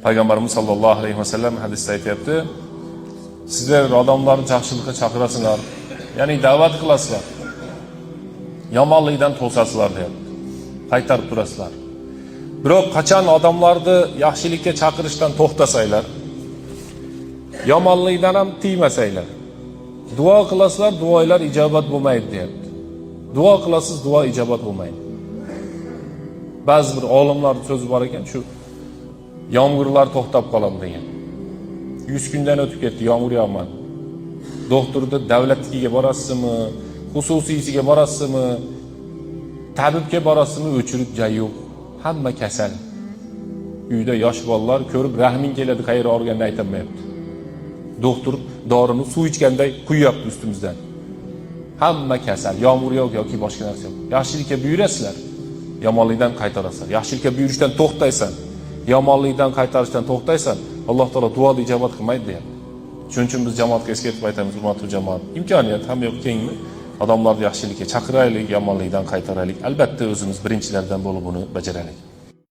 Peygamberimiz sallallahu aleyhi ve sellem hadiste aytyapti. Sizler adamlarni yaxshilikka chaqirasizlar, ya'ni da'vat qilasizlar. Yomonlikdan to'sasizlar deyapti. Qaytarib turasizlar. Biroq qachon odamlarni yaxshilikka chaqirishdan to'xtasanglar, yomonlikdan ham tiymasanglar, duo qilasizlar, duolar ijobat bo'lmaydi deyapti. Duo qilasiz, duo ijobat bo'lmaydi. Ba'zi bir olimlarning so'zi bor ekan, shu yomg'irlar to'xtab qoladi degan. 100 kundan o'tib ketdi, yomg'ir yog'madi. Doktorda davlatnikiga borasizmi, xususiysiga borasizmi, tabibga borasizmi, o'chirib joy yo'q. Hamma kasal. Uyda yosh bolalar ko'rib rahming keladi, qayerga olganini aytmayapti. Doktor dorini suv ichganday quyyapti ustimizdan. Hamma kasal, yomg'ir yo'q yoki boshqa narsa yo'q. Yaxshilikka buyurasizlar, yomonlikdan qaytarasizlar. Yaxshilikka buyurishdan to'xtaysan, yomonlikdan qaytarishdan to'xtaysan, Alloh taolo duoni ijobat qilmaydi deyapti. Shuning uchun biz jamoatga eslatib aytamiz, hurmatli jamoat. Imkoniyat hamma yo'q kengmi? Odamlarni yaxshilikka chaqiraylik, yomonlikdan qaytaraylik. Albatta o'zimiz birinchilardan bo'lib buni bajaraylik.